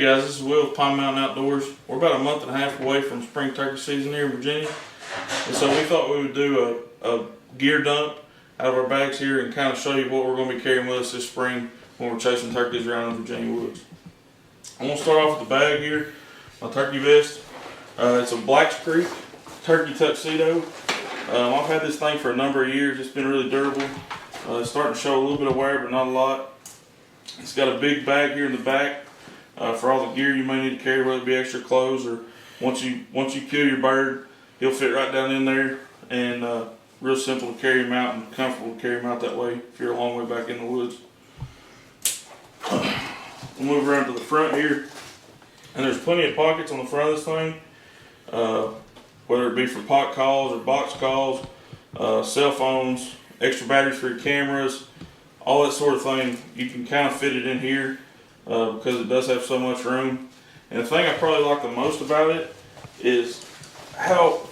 Hey guys, this is Will with Pine Mountain Outdoors. We're about a month and a half away from spring turkey season here in Virginia. And so we thought we would do a gear dump out of our bags here and kind of show you what we're going to be carrying with us this spring when we're chasing turkeys around the Virginia woods. I'm going to start off with the bag here, my turkey vest. It's a Black's Creek turkey tuxedo. I've had this thing for a number of years. It's been really durable. It's starting to show a little bit of wear, but not a lot. It's got a big bag here in the back for all the gear you may need to carry, whether it be extra clothes or once you kill your bird, he'll fit right down in there, and real simple to carry him out and comfortable to carry him out that way if you're a long way back in the woods. We'll move around to the front here, and there's plenty of pockets on the front of this thing, whether it be for pot calls or box calls, cell phones, extra batteries for your cameras, all that sort of thing. You can kind of fit it in here because it does have so much room. And the thing I probably like the most about it is how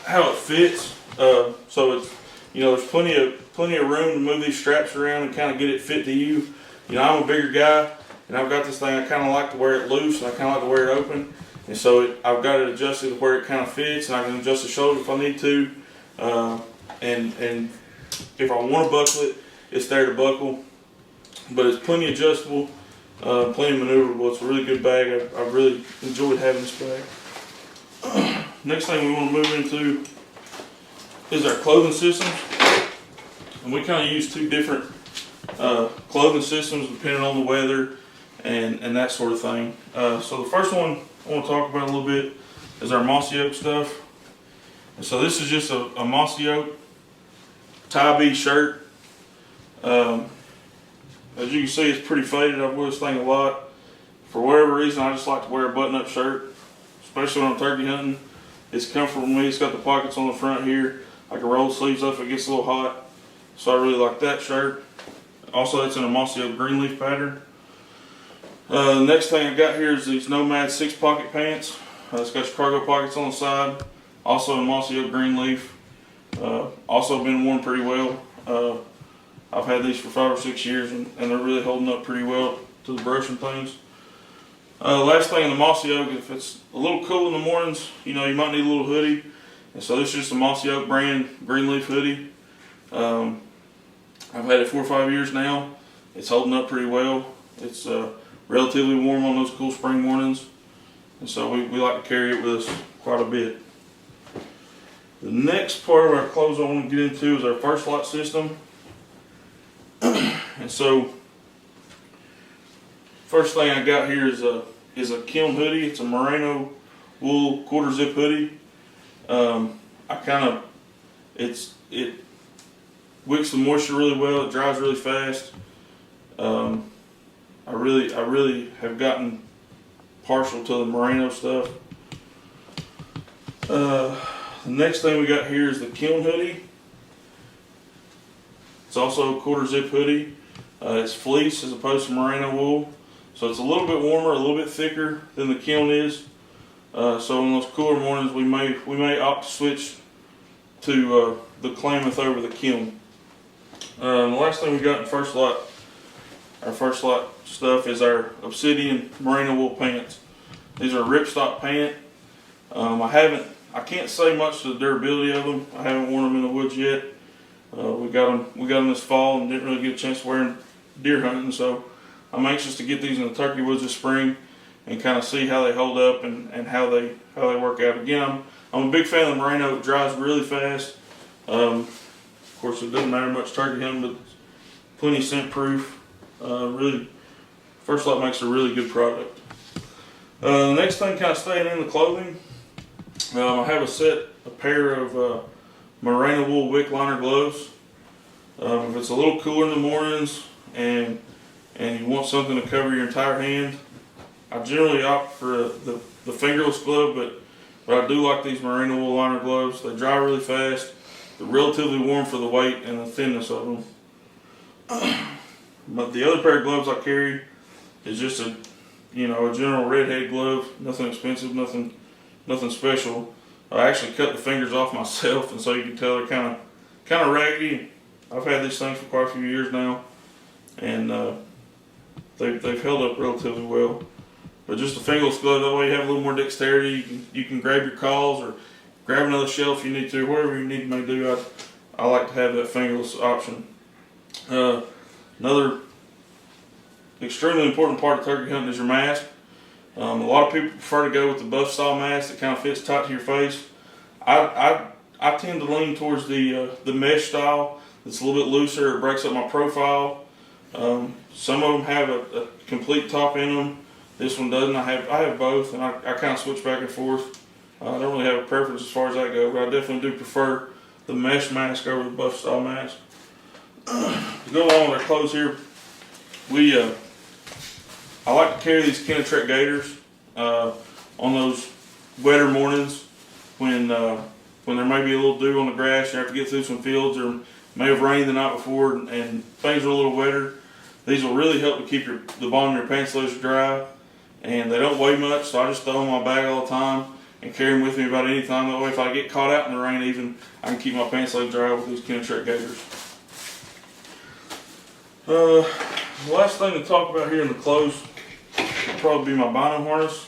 it fits. So it's, there's plenty of room to move these straps around and kind of get it fit to you. I'm a bigger guy, and I've got this thing. I kind of like to wear it loose, and I kind of like to wear it open. And so I've got it adjusted to where it kind of fits, and I can adjust the shoulder if I need to. And if I want to buckle it, it's there to buckle. But it's plenty adjustable, plenty maneuverable. It's a really good bag. I've really enjoyed having this bag. Next thing we want to move into is our clothing systems. And we kind of use two different clothing systems depending on the weather and that sort of thing. So the first one I want to talk about a little bit is our Mossy Oak stuff. And so this is just a Mossy Oak tie-bee shirt. As you can see, it's pretty faded. I've worn this thing a lot. For whatever reason, I just like to wear a button-up shirt, especially when I'm turkey hunting. It's comfortable for me. It's got the pockets on the front here. I can roll the sleeves up if it gets a little hot. So I really like that shirt. Also, it's in a Mossy Oak green leaf pattern. The next thing I got here is these Nomad 6-pocket pants. It's got your cargo pockets on the side. Also in Mossy Oak green leaf. Also been worn pretty well. I've had these for 5 or 6 years, and they're really holding up pretty well to the brush and things. Last thing in the Mossy Oak, if it's a little cool in the mornings, you might need a little hoodie. And so this is just a Mossy Oak brand green leaf hoodie. I've had it 4 or 5 years now. It's holding up pretty well. It's relatively warm on those cool spring mornings. And so we like to carry it with us quite a bit. The next part of our clothes I want to get into is our first light system. And so, first thing I got here is a Kiln Hoodie. It's a Merino wool quarter zip hoodie. It wicks the moisture really well. It dries really fast. I really have gotten partial to the Merino stuff. The next thing we got here is the Kiln Hoodie. It's also a quarter zip hoodie. It's fleece as opposed to merino wool. So it's a little bit warmer, a little bit thicker than the Kiln is. So in those cooler mornings we may opt to switch to the Klamath over the Kiln. The last thing we got in our first lot stuff is our Obsidian merino wool pants. These are Ripstop Pant. I can't say much to the durability of them. I haven't worn them in the woods yet. We got them this fall and didn't really get a chance to wear them deer hunting, so I'm anxious to get these in the turkey woods this spring and kind of see how they hold up and how they work out. Again, I'm a big fan of the merino. It dries really fast. Of course, it doesn't matter much turkey hunting, but it's plenty scent proof. Really, First Light makes a really good product. The next thing, kind of staying in the clothing, I have a pair of merino wool Wick liner gloves. If it's a little cooler in the mornings and you want something to cover your entire hand, I generally opt for the fingerless glove, but I do like these merino wool liner gloves. They dry really fast. They're relatively warm for the weight and the thinness of them. But the other pair of gloves I carry is just a general redhead glove. Nothing expensive, nothing special. I actually cut the fingers off myself, and so you can tell they're kind of raggedy. I've had these things for quite a few years now, and they've held up relatively well. But just a fingerless glove, that way you have a little more dexterity. You can grab your calls or grab another shell if you need to, whatever you need to make do. I like to have that fingerless option. Another extremely important part of turkey hunting is your mask. A lot of people prefer to go with the buff style mask that kind of fits tight to your face. I tend to lean towards the mesh style that's a little bit looser. It breaks up my profile. Some of them have a complete top in them. This one doesn't. I have both, and I kind of switch back and forth. I don't really have a preference as far as that goes, but I definitely do prefer the mesh mask over the buff style mask. To go along with our clothes here, I like to carry these Gators on those wetter mornings when there may be a little dew on the grass. You have to get through some fields, or may have rained the night before, and things are a little wetter. These will really help to keep the bottom of your pants layers dry, and they don't weigh much, so I just throw them in my bag all the time and carry them with me about any time. That way, if I get caught out in the rain, even I can keep my pants leg dry with these Gators. The last thing to talk about here in the clothes will probably be my bino harness.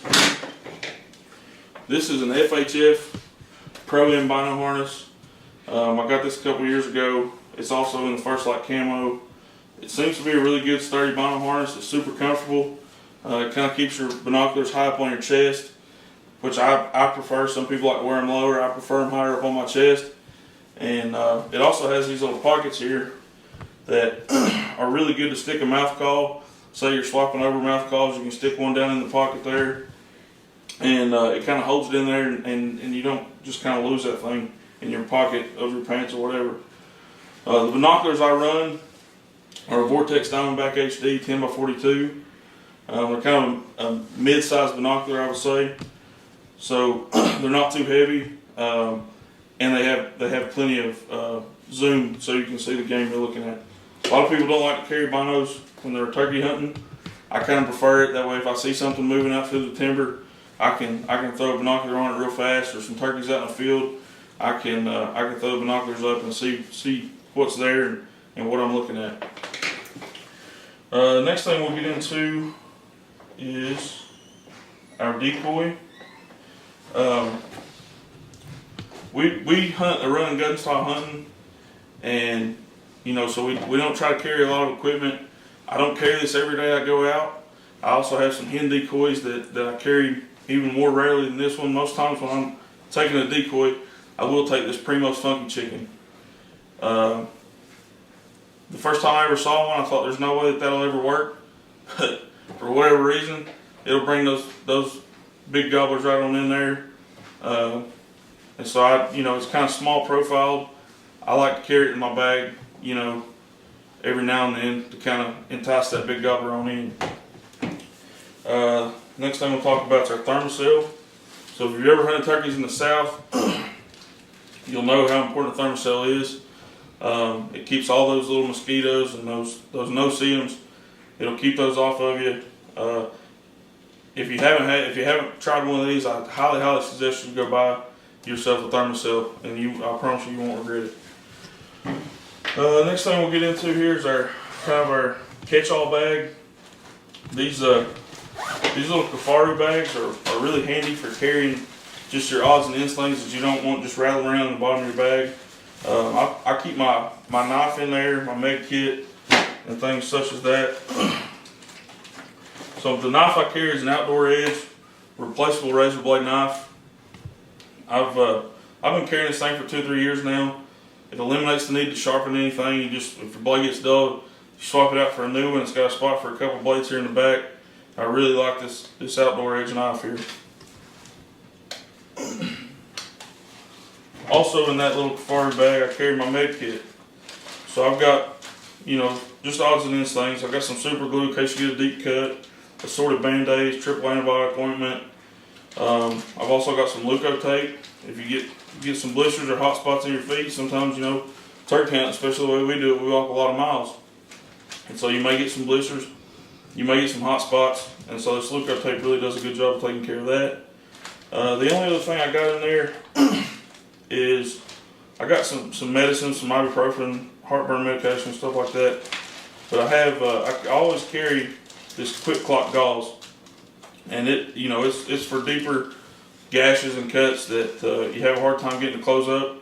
This is an FHF Proliant bino harness. I got this a couple years ago. It's also in the First Light camo. It seems to be a really good sturdy bino harness. It's super comfortable. It kind of keeps your binoculars high up on your chest, which I prefer. Some people like to wear them lower. I prefer them higher up on my chest. And it also has these little pockets here that are really good to stick a mouth call. Say you're swapping over mouth calls, you can stick one down in the pocket there, and it kind of holds it in there, and you don't just kind of lose that thing in your pocket of your pants or whatever. The binoculars I run are a Vortex Diamondback HD 10x42. They're kind of a mid-sized binocular, I would say. So they're not too heavy, and they have plenty of zoom, so you can see the game you're looking at. A lot of people don't like to carry binos when they're turkey hunting. I kind of prefer it. That way, if I see something moving out through the timber, I can throw a binocular on it real fast. Or some turkeys out in the field, I can throw the binoculars up and see what's there and what I'm looking at. Next thing we'll get into is our decoy. We hunt a run and gun style hunting, and so we don't try to carry a lot of equipment. I don't carry this every day I go out. I also have some Hen Decoys that I carry even more rarely than this one. Most times when I'm taking a decoy, I will take this Primos Funky Chicken. The first time I ever saw one, I thought there's no way that'll ever work. But for whatever reason, it'll bring those big gobblers right on in there. And so it's kind of small profiled. I like to carry it in my bag, every now and then to kind of entice that big gobbler on in. Next thing we'll talk about is our thermocell. So if you've ever hunted turkeys in the South, you'll know how important a thermocell is. It keeps all those little mosquitoes and those no-see-ums. It'll keep those off of you. If you haven't tried one of these, I highly suggest you go buy yourself a thermocell, and I promise you won't regret it. Next thing we'll get into here is our catch-all bag. These little Kafaru bags are really handy for carrying just your odds and ends things that you don't want just rattling around in the bottom of your bag. I keep my knife in there, my med kit, and things such as that. So the knife I carry is an Outdoor Edge replaceable razor blade knife. I've been carrying this thing for 2-3 years now. It eliminates the need to sharpen anything. If your blade gets dull, you swap it out for a new one. It's got a spot for a couple blades here in the back. I really like this Outdoor Edge knife here. Also in that little Kafaru bag, I carry my med kit. So I've got, just odds and ends things. I've got some super glue in case you get a deep cut, assorted band-aids, triple antibiotic ointment. I've also got some Leuko tape. If you get some blisters or hot spots in your feet, sometimes, turkey hunting, especially the way we do it, we walk a lot of miles. And so you may get some blisters, you may get some hot spots, and so this Leuko tape really does a good job of taking care of that. The only other thing I got in there is I got some medicine, some ibuprofen, heartburn medication, stuff like that. But I always carry this quick clock gauze, and it's for deeper gashes and cuts that you have a hard time getting to close up,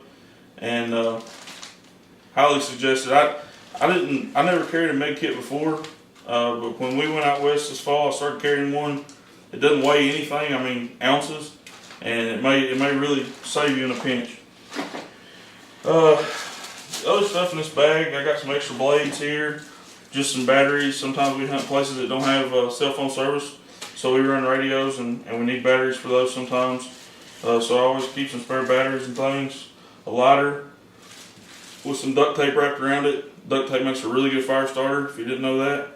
and highly suggested. I never carried a med kit before, but when we went out west this fall, I started carrying one. It doesn't weigh anything, I mean ounces, and it may really save you in a pinch. Other stuff in this bag, I got some extra blades here, just some batteries. Sometimes we hunt places that don't have cell phone service, so we run radios and we need batteries for those sometimes. So I always keep some spare batteries and things. A lighter with some duct tape wrapped around it. Duct tape makes a really good fire starter, if you didn't know that.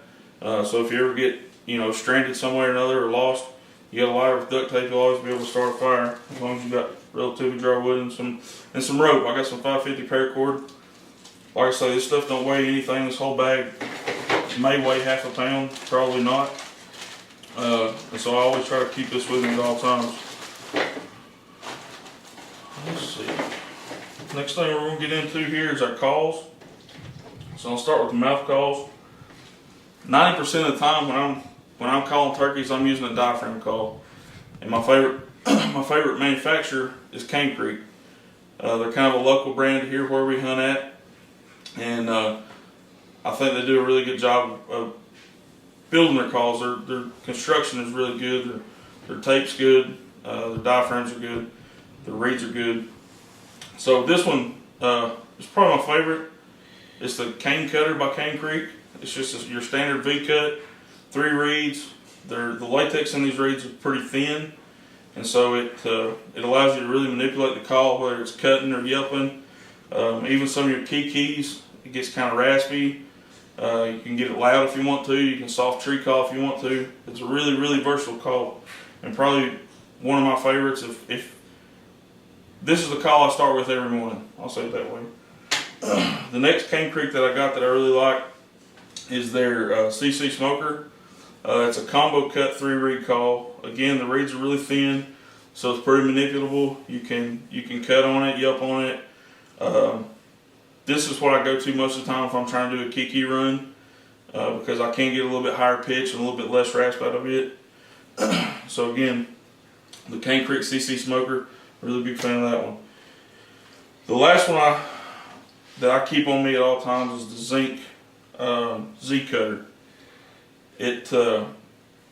So if you ever get stranded somewhere or another or lost, you got a lighter with duct tape, you'll always be able to start a fire as long as you got relatively dry wood and some rope. I got some 550 paracord. Like I say, this stuff don't weigh anything. This whole bag may weigh half a pound, probably not. And so I always try to keep this with me at all times. Let's see. Next thing we're going to get into here is our calls. So I'll start with the mouth calls. 90% of the time when I'm calling turkeys, I'm using a diaphragm call. And my favorite manufacturer is Cane Creek. They're kind of a local brand here where we hunt at. And I think they do a really good job of building their calls. Their construction is really good. Their tape's good. Their diaphragms are good. Their reeds are good. So this one is probably my favorite. It's the Cane Cutter by Cane Creek. It's just your standard V-cut, 3 reeds. The latex in these reeds is pretty thin, and so it allows you to really manipulate the call, whether it's cutting or yelping. Even some of your keys, it gets kind of raspy. You can get it loud if you want to. You can soft tree call if you want to. It's a really, really versatile call, and probably one of my favorites. If this is the call I start with every morning, I'll say it that way. The next Cane Creek that I got that I really like is their CC Smoker. It's a combo cut 3 reed call. Again, the reeds are really thin, so it's pretty manipulable. You can cut on it, yelp on it. This is what I go to most of the time if I'm trying to do a kiki run, because I can get a little bit higher pitch and a little bit less rasp out of it. So again, the Cane Creek CC Smoker, really big fan of that one. The last one that I keep on me at all times is the Zinc Z Cutter.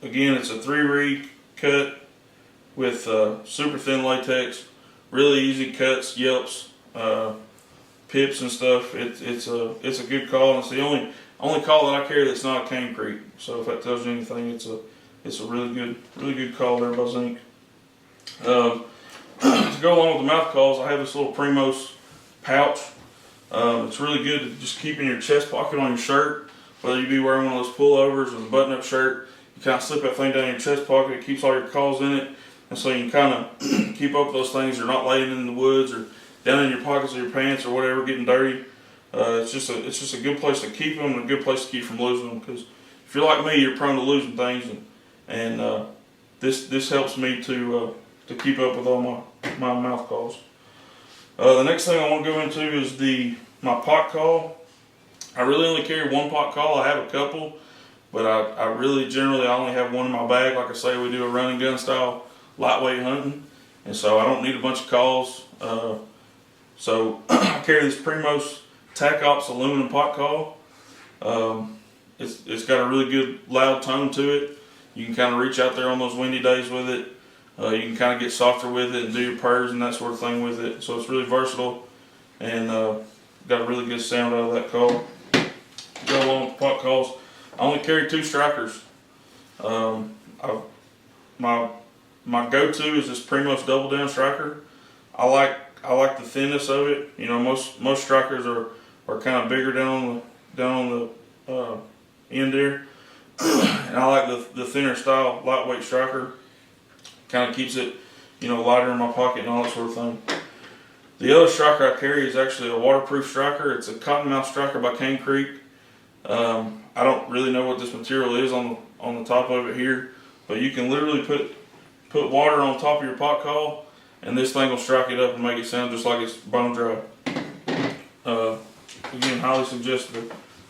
Again, it's a 3 reed cut with super thin latex, really easy cuts, yelps, pips and stuff. It's a good call, and it's the only call that I carry that's not a Cane Creek. So if that tells you anything, it's a really good call there by Zinc. To go along with the mouth calls, I have this little Primos Pouch. It's really good to just keep in your chest pocket on your shirt, whether you be wearing one of those pullovers or the button-up shirt. You kind of slip that thing down your chest pocket. It keeps all your calls in it, and so you can kind of keep up with those things. You're not laying in the woods or down in your pockets of your pants or whatever, getting dirty. It's just a good place to keep them and a good place to keep from losing them. Because if you're like me, you're prone to losing things, and this helps me to keep up with all my mouth calls. The next thing I want to go into is my pot call. I really only carry one pot call. I have a couple, but I really generally I only have one in my bag. Like I say, we do a run and gun style lightweight hunting, and so I don't need a bunch of calls. So I carry this Primos Tachops aluminum pot call. It's got a really good loud tone to it. You can kind of reach out there on those windy days with it. You can kind of get softer with it and do your purrs and that sort of thing with it. So it's really versatile, and got a really good sound out of that call. Go along with pot calls. I only carry 2 strikers. My go-to is this Primos double down striker. I like the thinness of it. Most strikers are kind of bigger down on the end there, and I like the thinner style lightweight striker. Kind of keeps it, lighter in my pocket and all that sort of thing. The other striker I carry is actually a waterproof striker. It's a Cottonmouth striker by Cane Creek. I don't really know what this material is on the top of it here, but you can literally put water on top of your pot call, and this thing will strike it up and make it sound just like it's bone dry. Again, highly suggest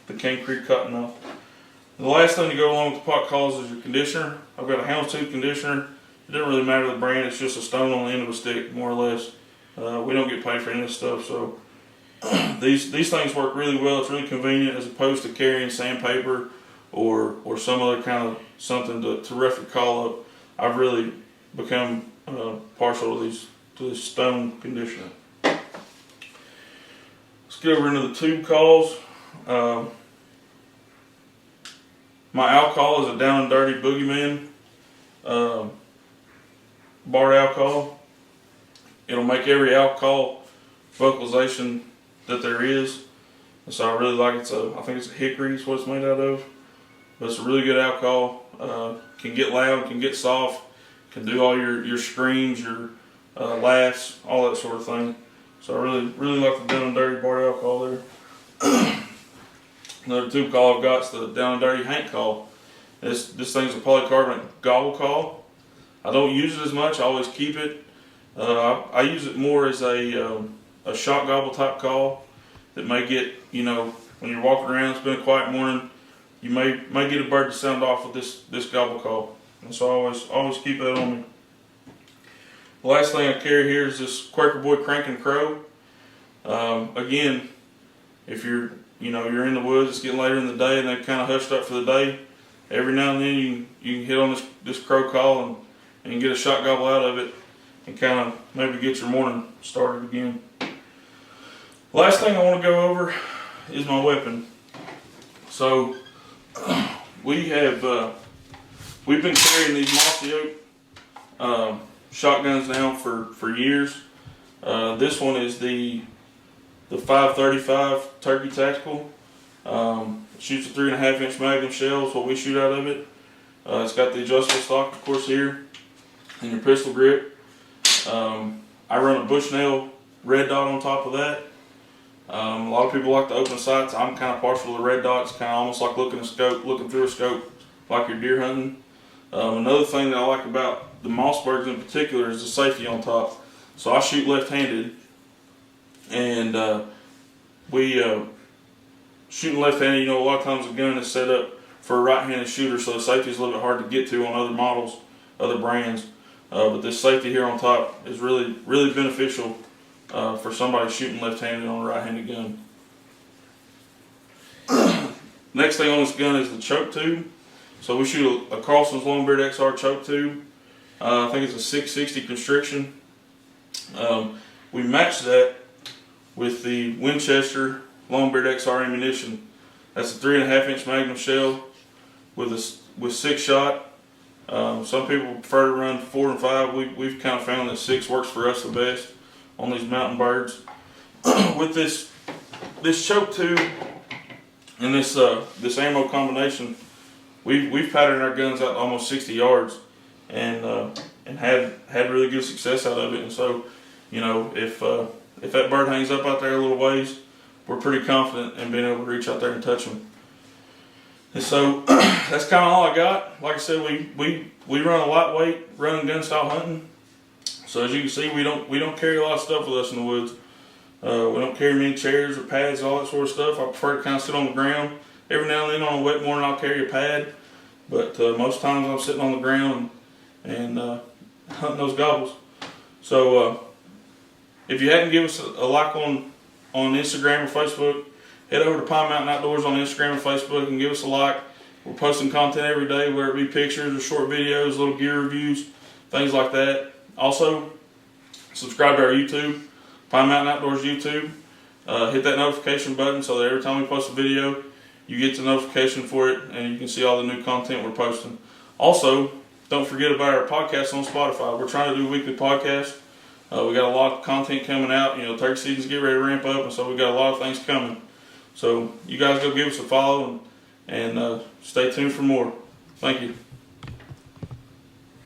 the Cane Creek Cottonmouth. And the last thing to go along with the pot calls is your conditioner. I've got a houndstooth conditioner. It doesn't really matter the brand, it's just a stone on the end of a stick, more or less. We don't get paid for any of this stuff, so these things work really well. It's really convenient as opposed to carrying sandpaper or some other kind of something to rough your call up. I've really become partial to this stone conditioner. Let's get over into the tube calls. My alcohol is a Down and Dirty Boogeyman barred alcohol. It'll make every alcohol vocalization that there is. And so I really like it. I think it's a hickory is what it's made out of. But it's a really good alcohol. Can get loud, can get soft, can do all your screams, your laughs, all that sort of thing. So I really like the Down and Dirty barred alcohol there. Another tube call I've got is the Down and Dirty Hank call. This thing's a polycarbonate gobble call. I don't use it as much. I always keep it. I use it more as a shot gobble type call that may get, when you're walking around, it's been a quiet morning, you may get a bird to sound off with this gobble call. And so I always keep that on me. The last thing I carry here is this Quaker Boy Crank and Crow. Again, if you're in the woods, it's getting later in the day and they've kind of hushed up for the day, every now and then you can hit on this crow call and get a shot gobble out of it and kind of maybe get your morning started again. Last thing I want to go over is my weapon. So we've been carrying these Mossy Oak shotguns now for years. This one is the 535 Turkey Tactical. It shoots a 3.5 inch Magnum shell is what we shoot out of it. It's got the adjustable stock, of course, here, and your pistol grip. I run a Bushnell red dot on top of that. A lot of people like the open sights. I'm kind of partial to red dots, kind of almost like looking through a scope, like you're deer hunting. Another thing that I like about the Mossbergs in particular is the safety on top. So I shoot left-handed, and shooting left-handed, a lot of times the gun is set up for a right-handed shooter, so the safety is a little bit hard to get to on other models, other brands. But this safety here on top is really, really beneficial for somebody shooting left-handed on a right-handed gun. Next thing on this gun is the choke tube. So we shoot a Carlson's Longbeard XR choke tube. I think it's a 660 constriction. We match that with the Winchester Longbeard XR ammunition. That's a 3.5 inch Magnum shell with 6 shot. Some people prefer to run 4 and 5. We've kind of found that 6 works for us the best on these mountain birds. With this choke tube and this ammo combination, we've patterned our guns out to almost 60 yards and had really good success out of it. And so, if that bird hangs up out there a little ways, we're pretty confident in being able to reach out there and touch them. And so that's kind of all I got. Like I said, we run a lightweight run and gun style hunting. So as you can see, we don't carry a lot of stuff with us in the woods. We don't carry many chairs or pads and all that sort of stuff. I prefer to kind of sit on the ground. Every now and then on a wet morning I'll carry a pad, but most times I'm sitting on the ground and hunting those gobbles. So if you hadn't given us a like on Instagram or Facebook, head over to Pine Mountain Outdoors on Instagram and Facebook and give us a like. We're posting content every day, whether it be pictures or short videos, little gear reviews, things like that. Also, subscribe to our YouTube, Pine Mountain Outdoors YouTube. Hit that notification button so that every time we post a video, you get the notification for it and you can see all the new content we're posting. Also, don't forget about our podcast on Spotify. We're trying to do a weekly podcast. We got a lot of content coming out. Turkey season's getting ready to ramp up, and so we got a lot of things coming. So you guys go give us a follow and stay tuned for more. Thank you.